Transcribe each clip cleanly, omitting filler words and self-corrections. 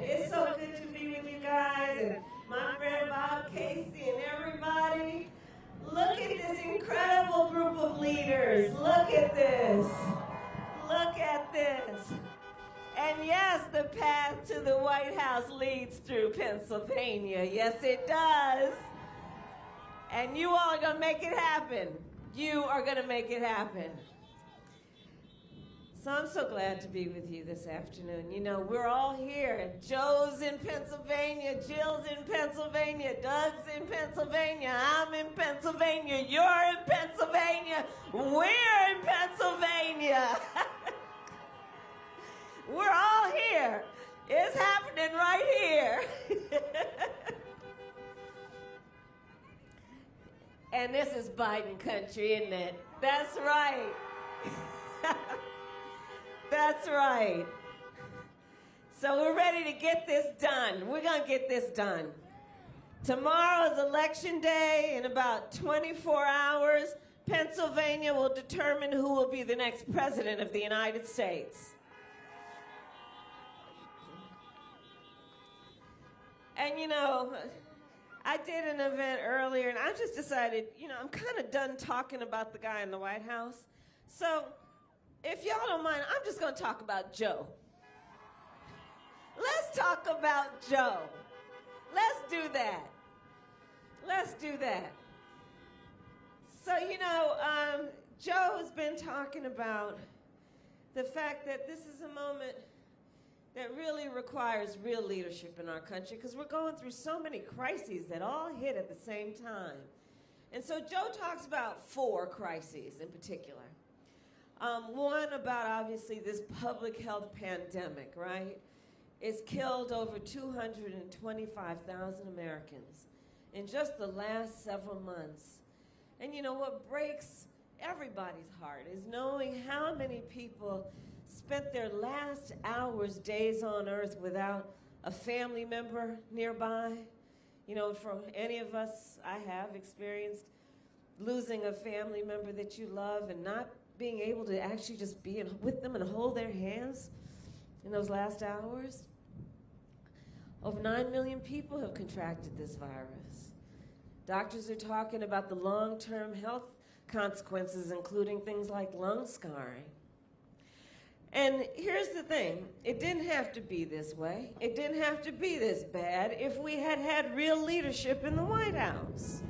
It's so good to be with you guys and my friend Bob Casey and everybody. Look at this incredible group of leaders. Look at this. Look at this. And yes, the path to the White House leads through Pennsylvania. Yes, it does. And you all are going to make it happen. You are going to make it happen. So I'm so glad to be with you this afternoon. You know, we're all here. Joe's in Pennsylvania, Jill's in Pennsylvania, Doug's in Pennsylvania, I'm in Pennsylvania, you're in Pennsylvania, we're in Pennsylvania. We're all here. It's happening right here. And this is Biden country, isn't it? That's right. That's right. So we're ready to get this done. We're going to get this done. Tomorrow is Election Day. In about 24 hours, Pennsylvania will determine who will be the next president of the United States. And, you know, I did an event earlier, and I just decided, you know, I'm kind of done talking about the guy in the White House. So if y'all don't mind, I'm just going to talk about Joe. Let's talk about Joe. Let's do that. Let's do that. So, you know, Joe has been talking about the fact that this is a moment that really requires real leadership in our country because we're going through so many crises that all hit at the same time. And so Joe talks about 4 crises in particular. One about, obviously, this public health pandemic, right? It's killed over 225,000 Americans in just the last several months. And you know what breaks everybody's heart is knowing how many people spent their last hours, days on earth without a family member nearby. You know, from any of us, I have experienced losing a family member that you love and not being able to actually just be with them and hold their hands in those last hours. Over 9 million people have contracted this virus. Doctors are talking about the long-term health consequences, including things like lung scarring. And here's the thing, it didn't have to be this way. It didn't have to be this bad if we had had real leadership in the White House.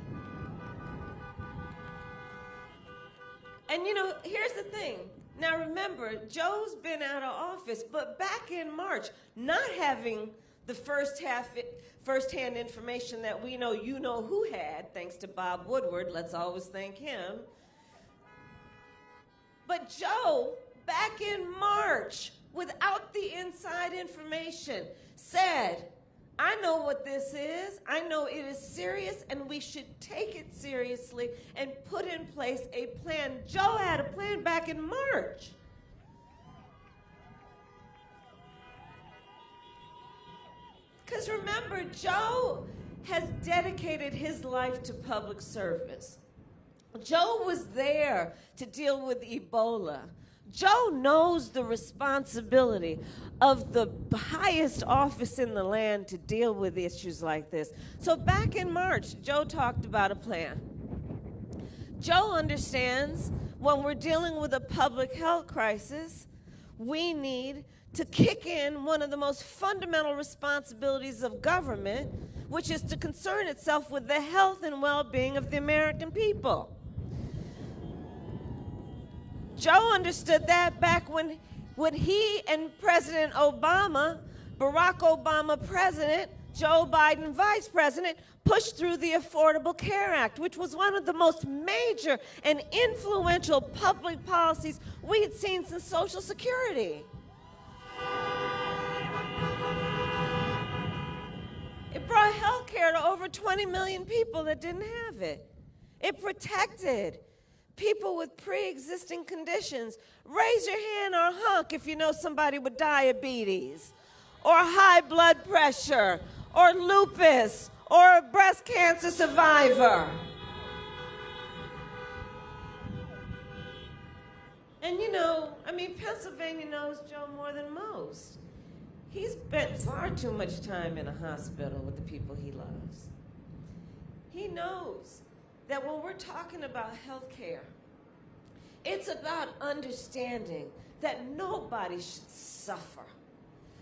And you know, here's the thing. Now remember, Joe's been out of office, but back in March, not having the first-hand information that we know you know who had, thanks to Bob Woodward, let's always thank him. But Joe, back in March, without the inside information, said, I know what this is. I know it is serious, and we should take it seriously and put in place a plan. Joe had a plan back in March. Because remember, Joe has dedicated his life to public service. Joe was there to deal with Ebola. Joe knows the responsibility of the highest office in the land to deal with issues like this. So back in March, Joe talked about a plan. Joe understands when we're dealing with a public health crisis, we need to kick in one of the most fundamental responsibilities of government, which is to concern itself with the health and well-being of the American people. Joe understood that back when he and President Obama, Barack Obama president, Joe Biden vice president, pushed through the Affordable Care Act, which was one of the most major and influential public policies we had seen since Social Security. It brought health care to over 20 million people that didn't have it. It protected people with pre-existing conditions. Raise your hand or honk if you know somebody with diabetes or high blood pressure or lupus or a breast cancer survivor. And you know, I mean, Pennsylvania knows Joe more than most. He's spent far too much time in a hospital with the people he loves. He knows that when we're talking about health care, it's about understanding that nobody should suffer,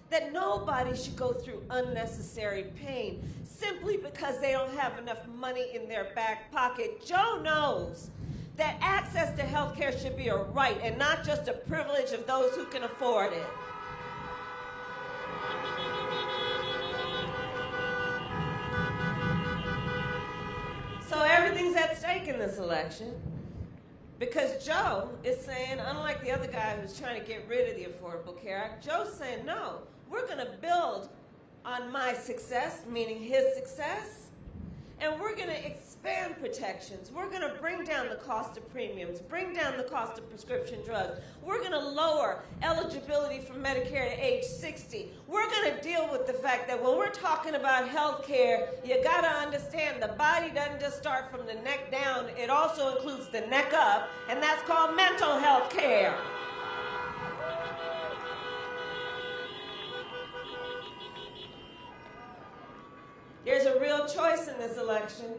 that nobody should go through unnecessary pain simply because they don't have enough money in their back pocket. Joe knows that access to health care should be a right and not just a privilege of those who can afford it. So everything's at stake in this election because Joe is saying, unlike the other guy who's trying to get rid of the Affordable Care Act, Joe's saying, no, we're going to build on my success, meaning his success, and we're going to expand protections. We're going to bring down the cost of premiums, bring down the cost of prescription drugs. We're going to lower eligibility for Medicare to age 60. We're going to deal with the fact that when we're talking about health care, you got to understand the body doesn't just start from the neck down. It also includes the neck up, and that's called mental health care. There's a real choice in this election.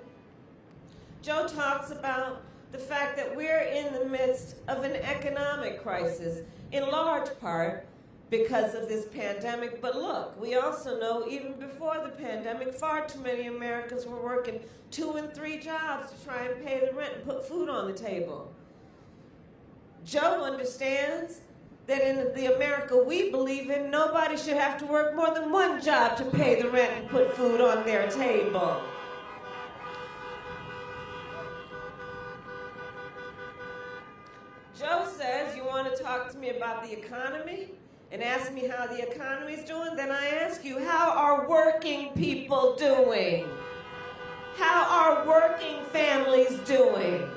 Joe talks about the fact that we're in the midst of an economic crisis, in large part because of this pandemic. But look, we also know even before the pandemic, far too many Americans were working 2 and 3 jobs to try and pay the rent and put food on the table. Joe understands that in the America we believe in, nobody should have to work more than 1 job to pay the rent and put food on their table. Joe says, you want to talk to me about the economy and ask me how the economy's doing? Then I ask you, how are working people doing? How are working families doing?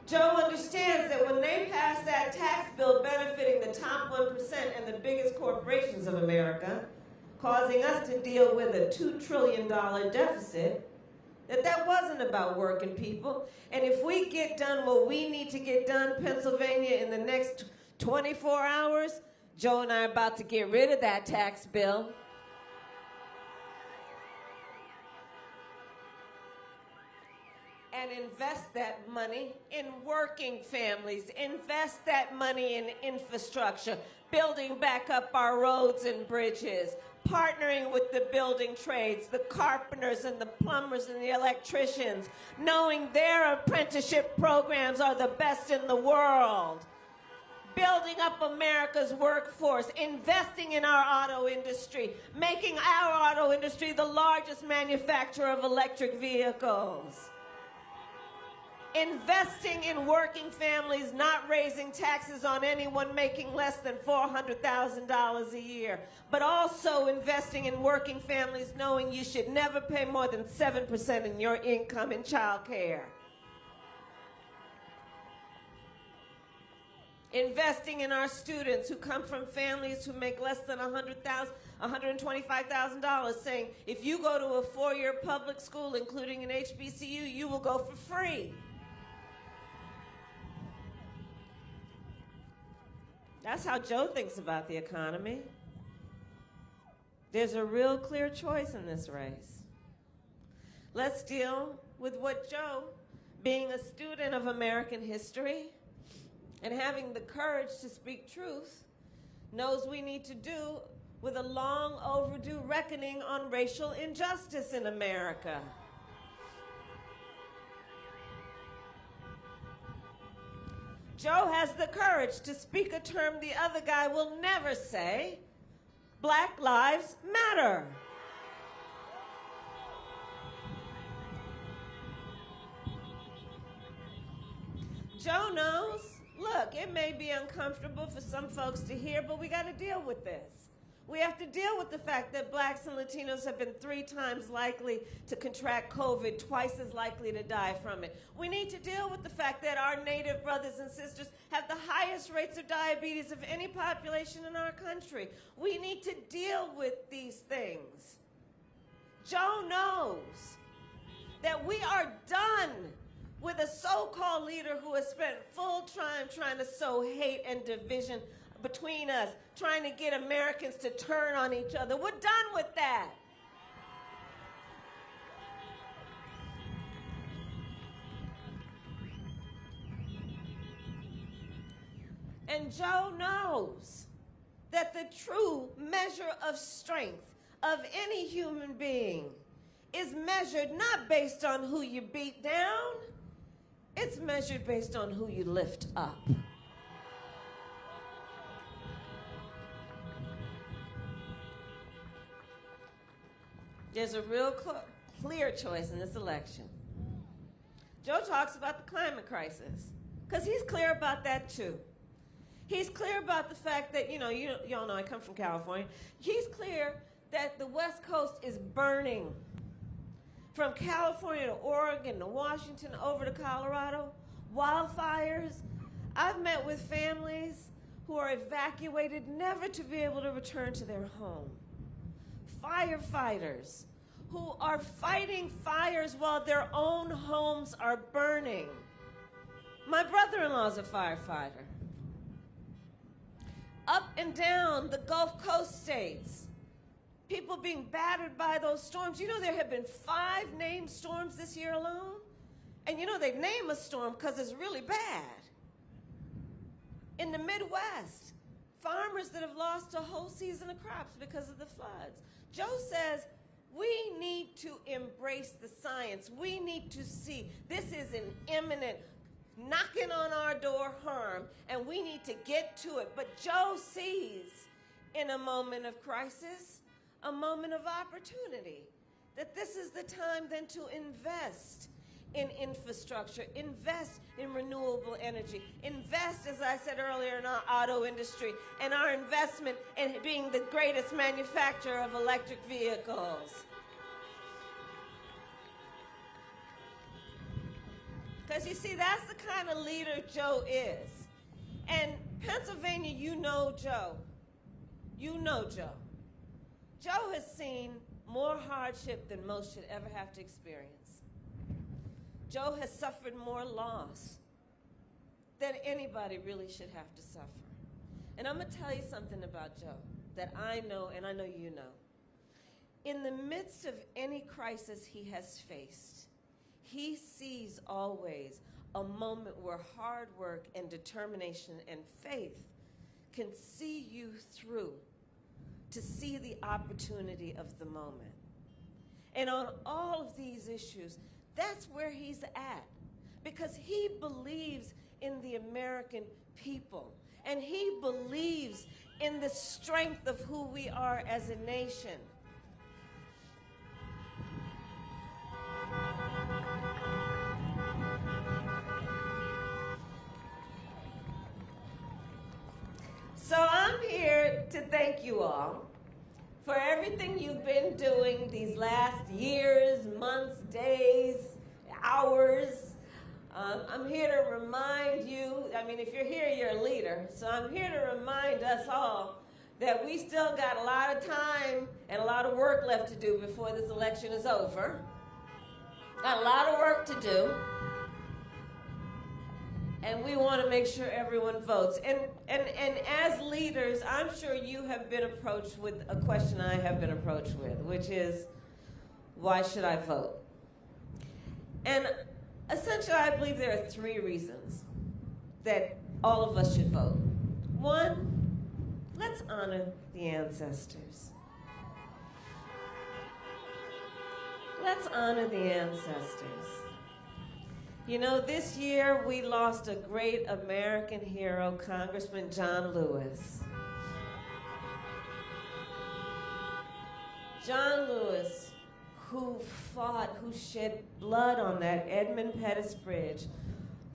Joe understands that when they pass that tax bill benefiting the top 1% and the biggest corporations of America, causing us to deal with a $2 trillion deficit, that wasn't about working people. And if we get done what we need to get done, Pennsylvania, in the next 24 hours, Joe and I are about to get rid of that tax bill. And invest that money in working families, invest that money in infrastructure, building back up our roads and bridges, partnering with the building trades, the carpenters and the plumbers and the electricians, knowing their apprenticeship programs are the best in the world, building up America's workforce, investing in our auto industry, making our auto industry the largest manufacturer of electric vehicles. Investing in working families, not raising taxes on anyone making less than $400,000 a year, but also investing in working families knowing you should never pay more than 7% in your income in child care. Investing in our students who come from families who make less than $125,000, saying if you go to a 4-year public school, including an HBCU, you will go for free. That's how Joe thinks about the economy. There's a real clear choice in this race. Let's deal with what Joe, being a student of American history and having the courage to speak truth, knows we need to do with a long overdue reckoning on racial injustice in America. Joe has the courage to speak a term the other guy will never say: Black Lives Matter. Joe knows, look, it may be uncomfortable for some folks to hear, but we got to deal with this. We have to deal with the fact that blacks and Latinos have been 3 times likely to contract COVID, twice as likely to die from it. We need to deal with the fact that our Native brothers and sisters have the highest rates of diabetes of any population in our country. We need to deal with these things. Joe knows that we are done with a so-called leader who has spent full time trying to sow hate and division between us, trying to get Americans to turn on each other. We're done with that. And Joe knows that the true measure of strength of any human being is measured not based on who you beat down, it's measured based on who you lift up. There's a real clear choice in this election. Joe talks about the climate crisis, because he's clear about that too. He's clear about the fact that, y'all know I come from California. He's clear that the West Coast is burning. From California to Oregon to Washington over to Colorado, wildfires. I've met with families who are evacuated never to be able to return to their home. Firefighters who are fighting fires while their own homes are burning. My brother-in-law's a firefighter. Up and down the Gulf Coast states, people being battered by those storms. There have been 5 named storms this year alone. And they name a storm because it's really bad. In the Midwest, farmers that have lost a whole season of crops because of the floods. Joe says, we need to embrace the science. We need to see this is an imminent knocking on our door harm, and we need to get to it. But Joe sees in a moment of crisis, a moment of opportunity, that this is the time then to invest in infrastructure, invest in renewable energy, invest, as I said earlier, in our auto industry, and our investment in being the greatest manufacturer of electric vehicles. Because you see, that's the kind of leader Joe is. And Pennsylvania, you know Joe. You know Joe. Joe has seen more hardship than most should ever have to experience. Joe has suffered more loss than anybody really should have to suffer. And I'm going to tell you something about Joe that I know and I know you know. In the midst of any crisis he has faced, he sees always a moment where hard work and determination and faith can see you through to see the opportunity of the moment. And on all of these issues, that's where he's at, because he believes in the American people, and he believes in the strength of who we are as a nation. So I'm here to thank you all for everything you've been doing these last years, months, days, hours. I'm here to remind you, if you're here, you're a leader, so I'm here to remind us all that we still got a lot of time and a lot of work left to do before this election is over. Got a lot of work to do. And we want to make sure everyone votes. And as leaders, I'm sure you have been approached with a question I have been approached with, which is, why should I vote? And essentially, I believe there are 3 reasons that all of us should vote. 1, let's honor the ancestors. Let's honor the ancestors. This year we lost a great American hero, Congressman John Lewis. John Lewis, who fought, who shed blood on that Edmund Pettus Bridge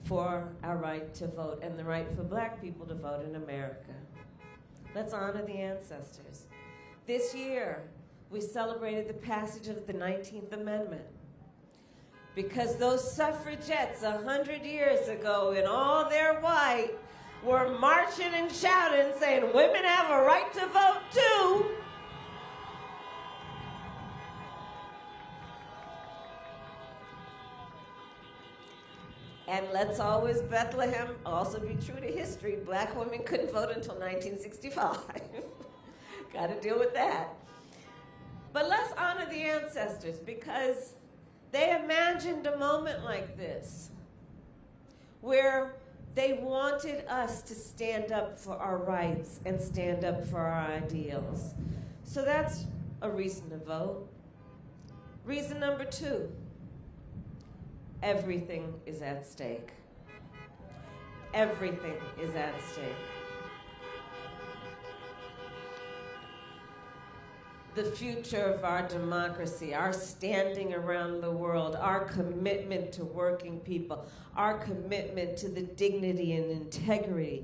for our right to vote and the right for black people to vote in America. Let's honor the ancestors. This year, we celebrated the passage of the 19th Amendment. Because those suffragettes 100 years ago in all their white were marching and shouting, saying, women have a right to vote too. And let's always, Bethlehem, also be true to history. Black women couldn't vote until 1965. Got to deal with that. But let's honor the ancestors, because they imagined a moment like this, where they wanted us to stand up for our rights and stand up for our ideals. So that's a reason to vote. Reason number 2, everything is at stake. Everything is at stake. The future of our democracy, our standing around the world, our commitment to working people, our commitment to the dignity and integrity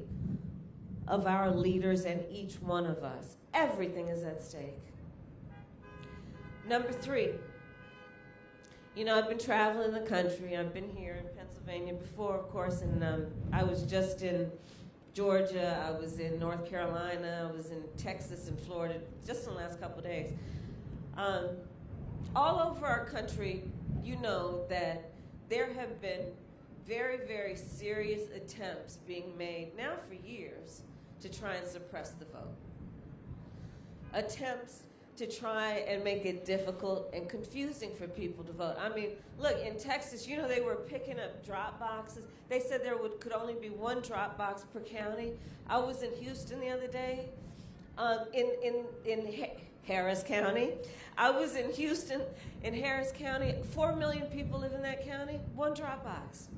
of our leaders and each one of us. Everything is at stake. Number 3, you know, I've been traveling the country. I've been here in Pennsylvania before, of course, and I was just in Georgia, I was in North Carolina, I was in Texas and Florida just in the last couple of days. All over our country, you know that there have been very, very serious attempts being made now for years to try and suppress the vote. Attempts to try and make it difficult and confusing for people to vote. I mean, look, in Texas, you know, they were picking up drop boxes. They said there could only be 1 drop box per county. I was in Houston the other day, in Harris County. I was in Houston, in Harris County. 4 million people live in that county, 1 drop box.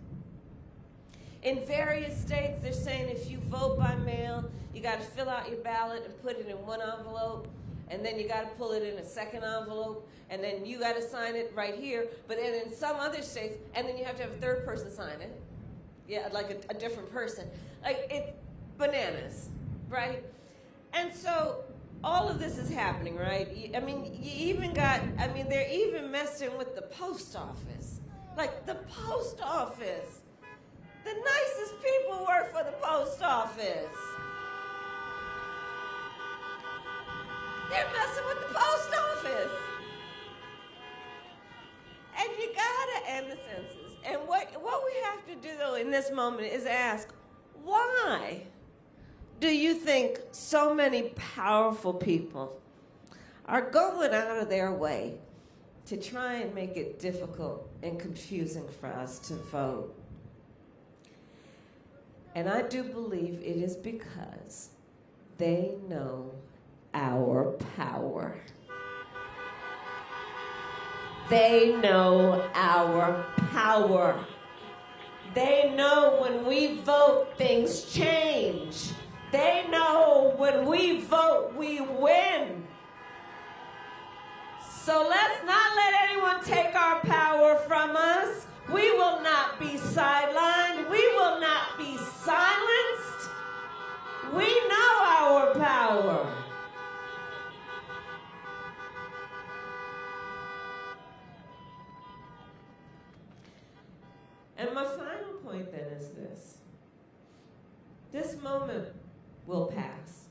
In various states, they're saying if you vote by mail, you got to fill out your ballot and put it in 1 envelope, and then you got to pull it in a 2nd envelope, and then you got to sign it right here. But then in some other states, and then you have to have a 3rd person sign it. Yeah, like a different person. Like, it's bananas, right? And so all of this is happening, right? I mean, they're even messing with the post office. Like, the post office. The nicest people work for the post office. They're messing with the post office. And you gotta end the census. And what we have to do, though, in this moment is ask, why do you think so many powerful people are going out of their way to try and make it difficult and confusing for us to vote? And I do believe it is because they know our power. They know our power. They know when we vote, things change. They know when we vote, we win. So let's not let anyone take our power from us. We will not be sidelined. We will not be silenced. We know our power. And my final point then is this. This moment will pass.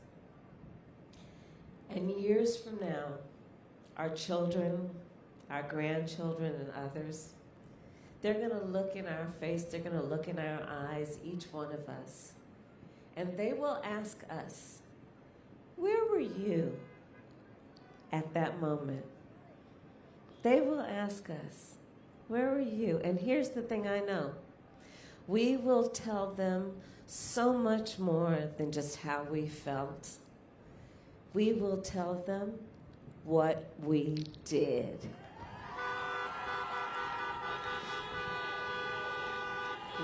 And years from now, our children, our grandchildren, and others, they're going to look in our face, they're going to look in our eyes, each one of us, and they will ask us, where were you at that moment? They will ask us, where were you? And here's the thing I know. We will tell them so much more than just how we felt. We will tell them what we did.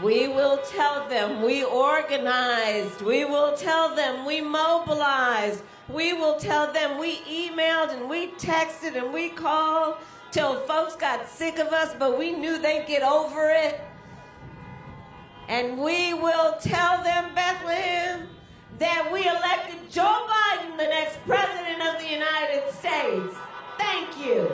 We will tell them we organized. We will tell them we mobilized. We will tell them we emailed and we texted and we called till folks got sick of us, but we knew they'd get over it. And we will tell them, Bethlehem, that we elected Joe Biden the next president of the United States. Thank you.